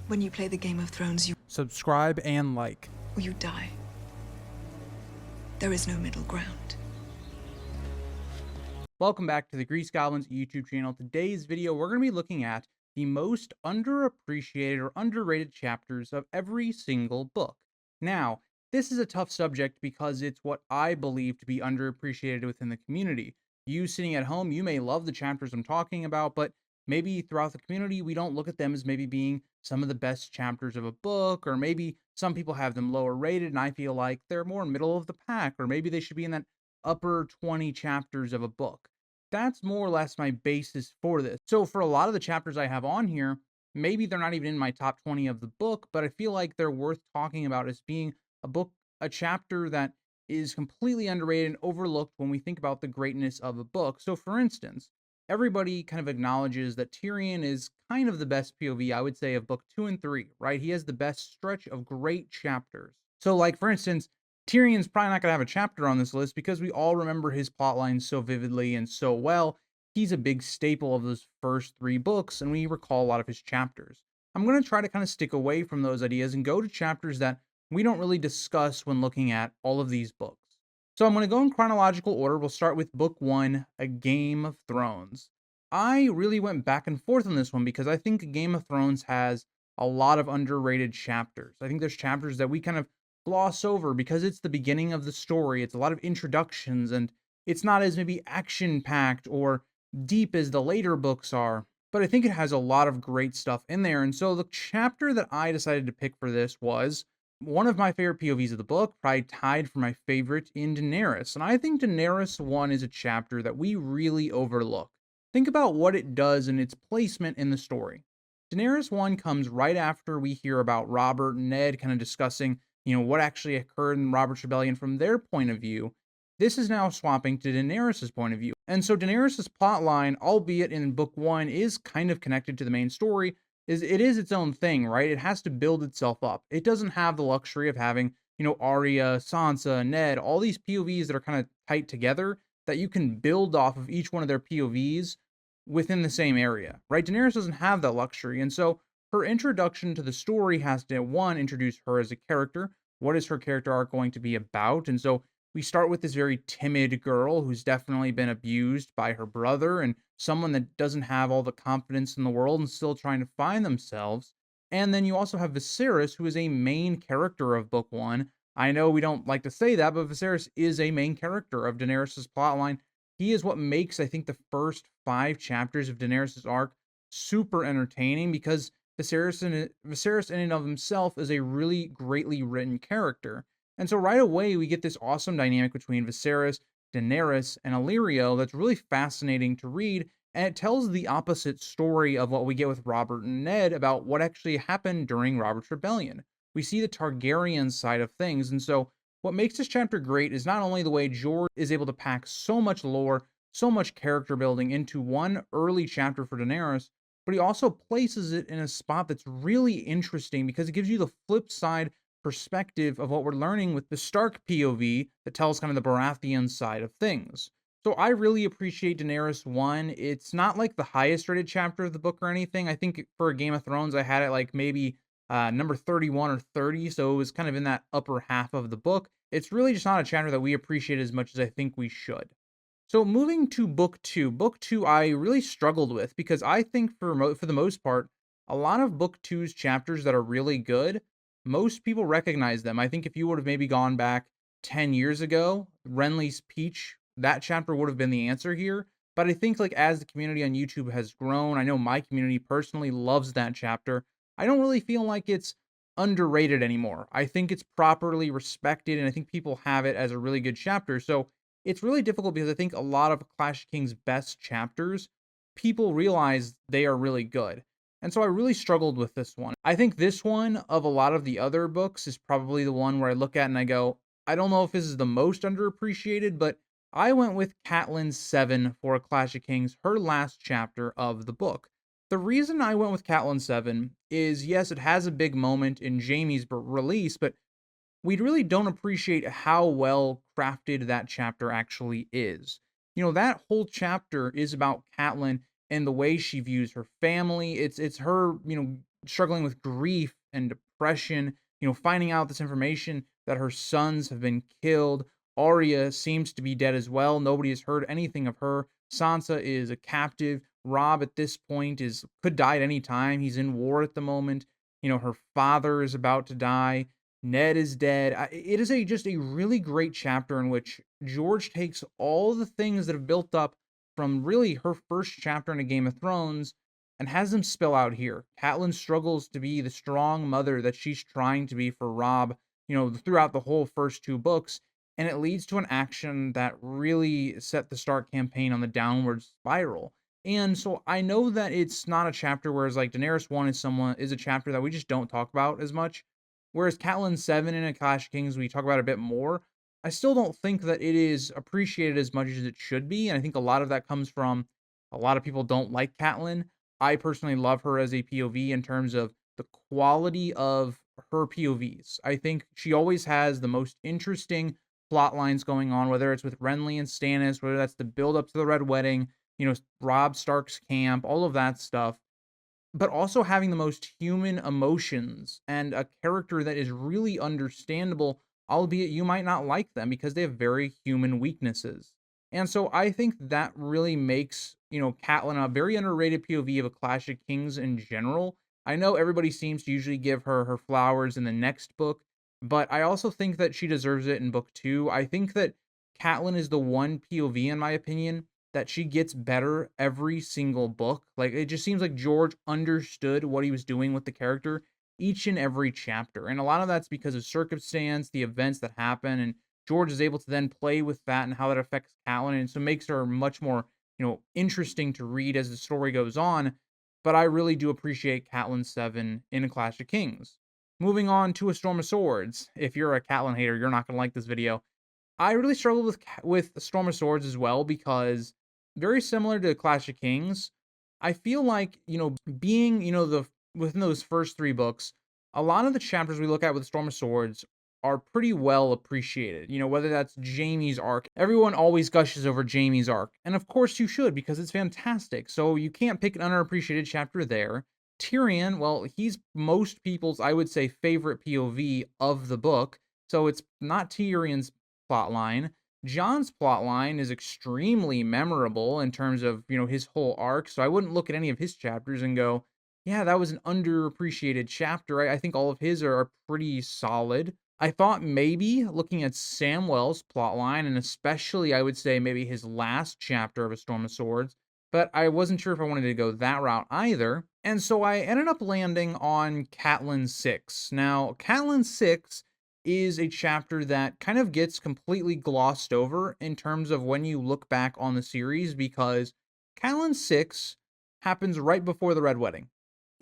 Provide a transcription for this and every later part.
When you play the Game of Thrones, Subscribe and like. you die. There is no middle ground. Welcome back to the Grease Goblins YouTube channel. Today's video, we're going to be looking at the most underappreciated or underrated chapters of every single book. Now, this is a tough subject because it's what I believe to be underappreciated within the community. You sitting at home, you may love the chapters I'm talking about, but maybe throughout the community, we don't look at them as maybe being some of the best chapters of a book, or maybe some people have them lower rated, and I feel like they're more middle of the pack, or maybe they should be in that upper 20 chapters of a book. That's more or less my basis for this. So for a lot of the chapters I have on here, maybe they're not even in my top 20 of the book, but I feel like they're worth talking about as being a chapter that is completely underrated and overlooked when we think about the greatness of a book. So for instance, everybody kind of acknowledges that Tyrion is kind of the best POV, I would say, of book 2 and 3, right? He has the best stretch of great chapters. So like for instance, Tyrion's probably not going to have a chapter on this list because we all remember his plotline so vividly and so well. He's a big staple of those first 3 books, and we recall a lot of his chapters. I'm going to try to kind of stick away from those ideas and go to chapters that we don't really discuss when looking at all of these books. So I'm going to go in chronological order. We'll start with book 1, A Game of Thrones. I really went back and forth on this one because I think Game of Thrones has a lot of underrated chapters. I think there's chapters that we kind of gloss over because it's the beginning of the story. It's a lot of introductions, and it's not as maybe action packed or deep as the later books are, but I think it has a lot of great stuff in there. And so the chapter that I decided to pick for this was one of my favorite POVs of the book, probably tied for my favorite in Daenerys. And I think Daenerys 1 is a chapter that we really overlook. Think about what it does and its placement in the story. Daenerys 1 comes right after we hear about Robert and Ned kind of discussing, what actually occurred in Robert's Rebellion from their point of view. This is now swapping to Daenerys' point of view. And so Daenerys' plotline, albeit in book 1, is kind of connected to the main story, it is its own thing, right? It has to build itself up. It doesn't have the luxury of having, Arya, Sansa, Ned, all these POVs that are kind of tight together that you can build off of each one of their POVs within the same area, right? Daenerys doesn't have that luxury. And so her introduction to the story has to, one, introduce her as a character. What is her character arc going to be about? And so we start with this very timid girl who's definitely been abused by her brother and someone that doesn't have all the confidence in the world and still trying to find themselves. And then you also have Viserys, who is a main character of book 1. I know we don't like to say that, but Viserys is a main character of Daenerys' plotline. He is what makes, I think, the first 5 chapters of Daenerys' arc super entertaining because Viserys in and of himself is a really greatly written character. And so right away, we get this awesome dynamic between Viserys, Daenerys, and Illyrio that's really fascinating to read, and it tells the opposite story of what we get with Robert and Ned about what actually happened during Robert's Rebellion. We see the Targaryen side of things, and so what makes this chapter great is not only the way George is able to pack so much lore, so much character building into one early chapter for Daenerys, but he also places it in a spot that's really interesting because it gives you the flip side perspective of what we're learning with the Stark POV that tells kind of the Baratheon side of things. So I really appreciate Daenerys 1. It's not like the highest rated chapter of the book or anything. I think for Game of Thrones, I had it like maybe number 31 or 30, so it was kind of in that upper half of the book. It's really just not a chapter that we appreciate as much as I think we should. So moving to book 2. Book 2 I really struggled with because I think for the most part, a lot of book two's chapters that are really good, most people recognize them. I think if you would have maybe gone back 10 years ago, Renly's Peach, that chapter would have been the answer here. But I think like as the community on YouTube has grown, I know my community personally loves that chapter. I don't really feel like it's underrated anymore. I think it's properly respected, and I think people have it as a really good chapter. So it's really difficult because I think a lot of Clash of Kings' best chapters, people realize they are really good. And so I really struggled with this one. I think this one, of a lot of the other books, is probably the one where I look at and I go, I don't know if this is the most underappreciated, but I went with Catelyn 7 for Clash of Kings, her last chapter of the book. The reason I went with Catelyn 7 is, yes, it has a big moment in Jaime's release, but we really don't appreciate how well crafted that chapter actually is. That whole chapter is about Catelyn and the way she views her family. It's her, struggling with grief and depression, finding out this information that her sons have been killed. Arya seems to be dead as well. Nobody has heard anything of her. Sansa is a captive. Rob at this point is could die at any time. He's in war at the moment. Her father is about to die. Ned is dead. It is just a really great chapter in which George takes all the things that have built up from really her first chapter in a Game of Thrones and has them spill out here. Catelyn struggles to be the strong mother that she's trying to be for Robb, throughout the whole first two books, and it leads to an action that really set the Stark campaign on the downward spiral. And so I know that it's not a chapter, whereas like Daenerys 1 is a chapter that we just don't talk about as much. Whereas Catelyn 7 in A Clash of Kings we talk about a bit more. I still don't think that it is appreciated as much as it should be. And I think a lot of that comes from a lot of people don't like Catelyn. I personally love her as a POV in terms of the quality of her POVs. I think she always has the most interesting plot lines going on, whether it's with Renly and Stannis, whether that's the build up to the Red Wedding, Robb Stark's camp, all of that stuff, but also having the most human emotions and a character that is really understandable, albeit you might not like them because they have very human weaknesses. And so I think that really makes, Catelyn a very underrated POV of A Clash of Kings in general. I know everybody seems to usually give her her flowers in the next book, but I also think that she deserves it in book 2. I think that Catelyn is the one POV, in my opinion, that she gets better every single book. Like, it just seems like George understood what he was doing with the character each and every chapter. And a lot of that's because of circumstance, the events that happen, and George is able to then play with that and how that affects Catelyn, and so makes her much more, interesting to read as the story goes on. But I really do appreciate Catelyn 7 in A Clash of Kings. Moving on to A Storm of Swords. If you're a Catelyn hater, you're not going to like this video. I really struggled with Storm of Swords as well because very similar to Clash of Kings, I feel like, being, the within those first 3 books, a lot of the chapters we look at with Storm of Swords are pretty well appreciated. Whether that's Jaime's arc. Everyone always gushes over Jaime's arc, and of course you should because it's fantastic. So you can't pick an underappreciated chapter there. Tyrion, well, he's most people's, I would say, favorite POV of the book. So it's not Tyrion's plotline. John's plotline is extremely memorable in terms of, his whole arc. So I wouldn't look at any of his chapters and go, yeah, that was an underappreciated chapter. I think all of his are pretty solid. I thought maybe looking at Samwell's plotline, and especially I would say maybe his last chapter of A Storm of Swords, but I wasn't sure if I wanted to go that route either. And so I ended up landing on Catelyn 6. Now, Catelyn 6 is a chapter that kind of gets completely glossed over in terms of when you look back on the series, because Catelyn 6 happens right before the Red Wedding.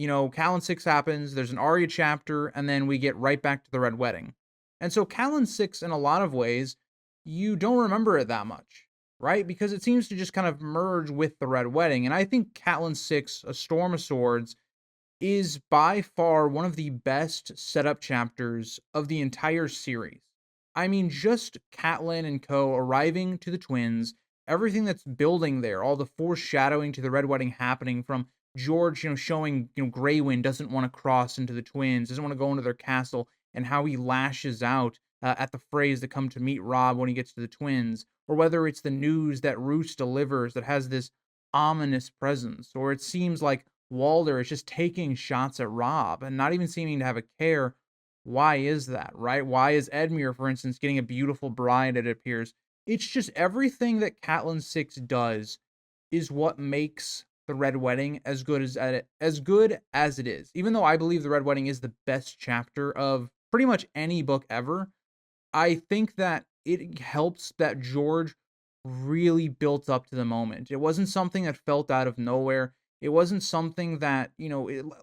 Catelyn 6 happens, there's an Arya chapter, and then we get right back to the Red Wedding. And so Catelyn 6, in a lot of ways, you don't remember it that much, right? Because it seems to just kind of merge with the Red Wedding. And I think Catelyn 6, A Storm of Swords, is by far one of the best setup chapters of the entire series. I mean, just Catelyn and co. arriving to the twins, everything that's building there, all the foreshadowing to the Red Wedding happening from George, showing, Grey Wind doesn't want to cross into the twins, doesn't want to go into their castle, and how he lashes out at the Freys that come to meet Robb when he gets to the twins, or whether it's the news that Roose delivers that has this ominous presence, or it seems like Walder is just taking shots at Robb and not even seeming to have a care. Why is that, right? Why is Edmure, for instance, getting a beautiful bride, it appears? It's just everything that Catelyn 6 does is what makes the Red Wedding as good as it is. Even though I believe the Red Wedding is the best chapter of pretty much any book ever, I think that it helps that George really built up to the moment. It wasn't something that felt out of nowhere. It wasn't something that,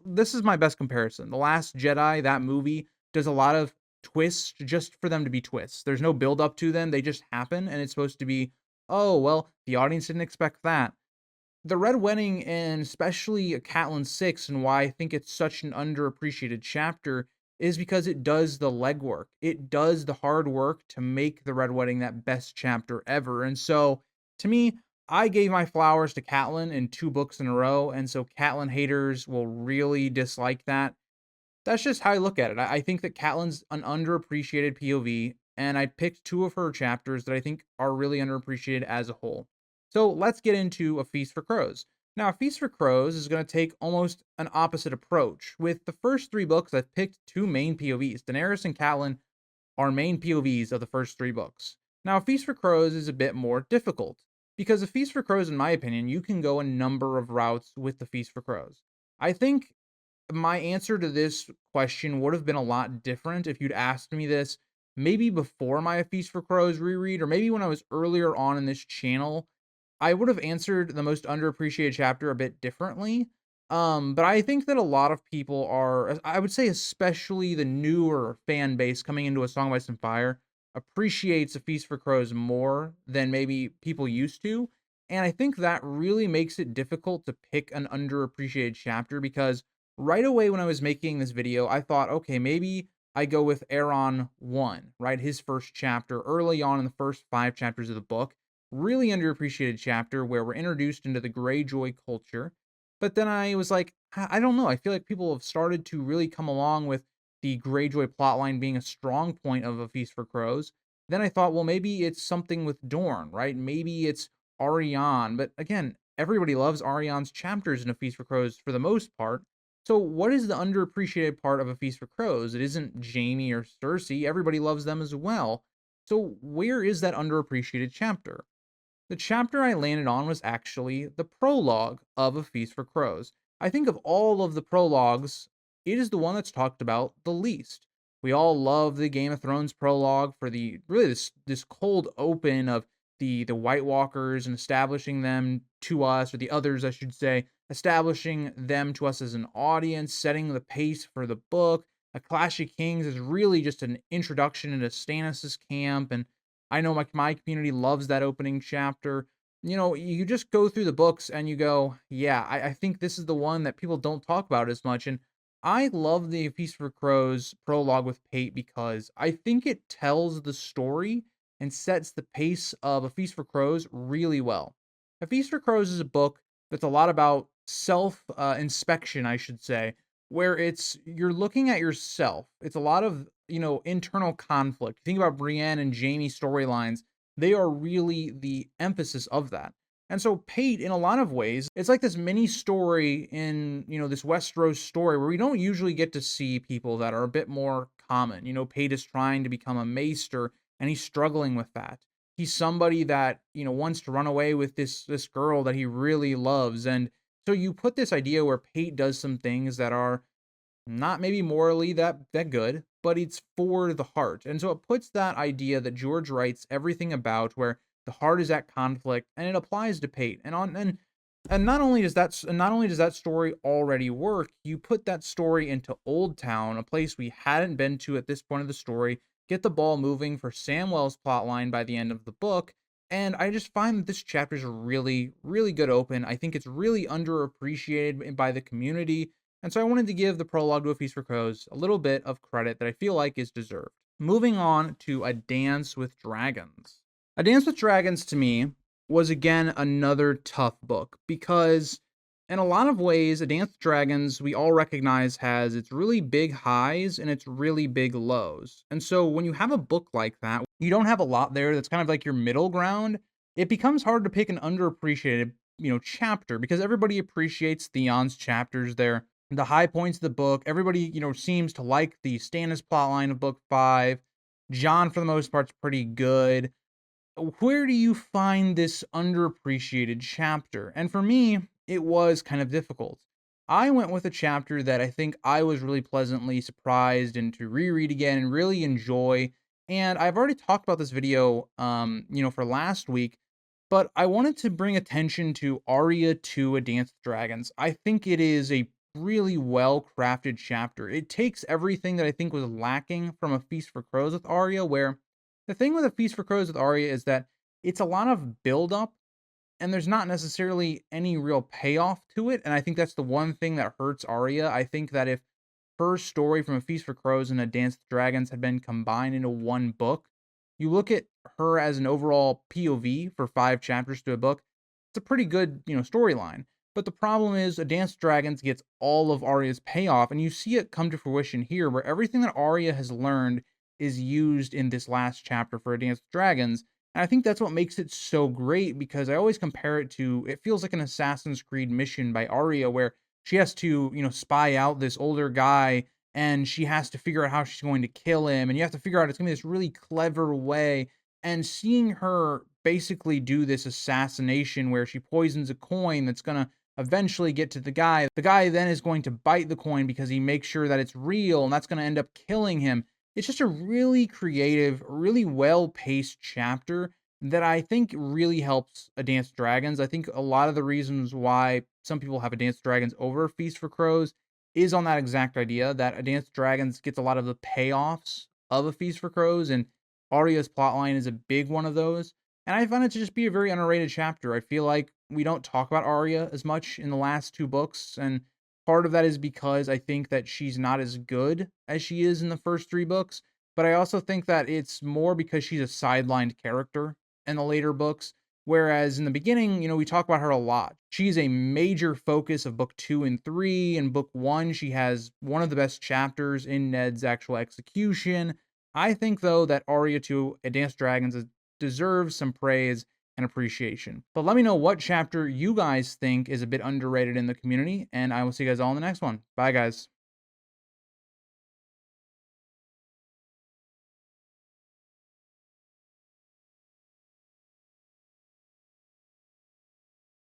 this is my best comparison. The Last Jedi, that movie, does a lot of twists just for them to be twists. There's no build up to them. They just happen, and it's supposed to be, oh, well, the audience didn't expect that. The Red Wedding, and especially Catelyn 6, and why I think it's such an underappreciated chapter, is because it does the legwork. It does the hard work to make the Red Wedding that best chapter ever. And so, to me, I gave my flowers to Catelyn in 2 books in a row, and so Catelyn haters will really dislike that. That's just how I look at it. I think that Catelyn's an underappreciated POV, and I picked 2 of her chapters that I think are really underappreciated as a whole. So let's get into A Feast for Crows. Now, A Feast for Crows is going to take almost an opposite approach. With the first 3 books, I've picked 2 main POVs. Daenerys and Catelyn are main POVs of the first 3 books. Now, A Feast for Crows is a bit more difficult, because A Feast for Crows, in my opinion, you can go a number of routes with The Feast for Crows. I think my answer to this question would have been a lot different if you'd asked me this maybe before my A Feast for Crows reread, or maybe when I was earlier on in this channel. I would have answered the most underappreciated chapter a bit differently. But I think that a lot of people are, I would say, especially the newer fan base coming into A Song of Ice and Fire, appreciates A Feast for Crows more than maybe people used to. And I think that really makes it difficult to pick an underappreciated chapter because right away when I was making this video, I thought, okay, maybe I go with Aaron 1, right? His first chapter early on in the first 5 chapters of the book. Really underappreciated chapter where we're introduced into the Greyjoy culture. But then I was like, I don't know. I feel like people have started to really come along with the Greyjoy plotline being a strong point of A Feast for Crows. Then I thought, well, maybe it's something with Dorne, right? Maybe it's Arianne. But again, everybody loves Arianne's chapters in A Feast for Crows for the most part. So what is the underappreciated part of A Feast for Crows? It isn't Jaime or Cersei. Everybody loves them as well. So where is that underappreciated chapter? The chapter I landed on was actually the prologue of A Feast for Crows. I think of all of the prologues, it is the one that's talked about the least. We all love the Game of Thrones prologue for the really this cold open of the White Walkers and establishing them to us, or the others, I should say, establishing them to us as an audience, setting the pace for the book. A Clash of Kings is really just an introduction into Stannis' camp, and I know my community loves that opening chapter. You know, you just go through the books and you go, yeah, I think this is the one that people don't talk about as much. And I love the Feast for Crows prologue with Pate because I think it tells the story and sets the pace of A Feast for Crows really well. A Feast for Crows is a book that's a lot about self inspection, I should say, where you're looking at yourself. It's a lot of, internal conflict. Think about Brienne and Jaime storylines. They are really the emphasis of that. And so Pate, in a lot of ways, it's like this mini story in, this Westeros story where we don't usually get to see people that are a bit more common. Pate is trying to become a maester and he's struggling with that. He's somebody that, wants to run away with this girl that he really loves. And so you put this idea where Pate does some things that are not maybe morally that good, but it's for the heart. And so it puts that idea that George writes everything about where the heart is at conflict, and it applies to Pate. And not only does that story already work, you put that story into Old Town, a place we hadn't been to at this point of the story, get the ball moving for Samwell's plotline by the end of the book. And I just find that this chapter is a really, really good open. I think it's really underappreciated by the community, and so I wanted to give the prologue to A Feast for Crows a little bit of credit that I feel like is deserved. Moving on to A Dance with Dragons. A Dance with Dragons to me was again another tough book because in a lot of ways, A Dance with Dragons we all recognize has its really big highs and its really big lows. And so when you have a book like that, you don't have a lot there that's kind of like your middle ground. It becomes hard to pick an underappreciated, chapter because everybody appreciates Theon's chapters there, the high points of the book. Everybody, seems to like the Stannis plotline of book 5. John, for the most part, is pretty good. Where do you find this underappreciated chapter? And for me, it was kind of difficult. I went with a chapter that I think I was really pleasantly surprised and to reread again and really enjoy. And I've already talked about this video, for last week, but I wanted to bring attention to Arya 2: A Dance with Dragons. I think it is a really well crafted chapter. It takes everything that I think was lacking from A Feast for Crows with Arya, where the thing with A Feast for Crows with Arya is that it's a lot of build up and there's not necessarily any real payoff to it. And I think that's the one thing that hurts Arya. I think that if her story from A Feast for Crows and A Dance with Dragons had been combined into one book, you look at her as an overall POV for 5 chapters to a book, It's a pretty good, storyline. But the problem is, A Dance with Dragons gets all of Arya's payoff, and you see it come to fruition here, where everything that Arya has learned is used in this last chapter for A Dance with Dragons. And I think that's what makes it so great, because I always compare it to, it feels like an Assassin's Creed mission by Arya, where she has to, spy out this older guy, and she has to figure out how she's going to kill him, and you have to figure out it's going to be this really clever way. And seeing her basically do this assassination where she poisons a coin that's going to eventually get to the guy. The guy then is going to bite the coin because he makes sure that it's real, and that's going to end up killing him. It's just a really creative, really well-paced chapter that I think really helps A Dance with Dragons. I think a lot of the reasons why some people have A Dance with Dragons over Feast for Crows is on that exact idea, that A Dance with Dragons gets a lot of the payoffs of A Feast for Crows, and Arya's plotline is a big one of those. And I find it to just be a very underrated chapter. I feel like we don't talk about Arya as much in the last two books, and part of that is because I think that she's not as good as she is in the first three books, but I also think that it's more because she's a sidelined character in the later books, whereas in the beginning, we talk about her a lot. She's a major focus of book 2 and 3. In book 1, she has one of the best chapters in Ned's actual execution. I think, though, that Arya to A Dance with Dragons deserves some praise and appreciation. But let me know what chapter you guys think is a bit underrated in the community, and I will see you guys all in the next one. Bye, guys.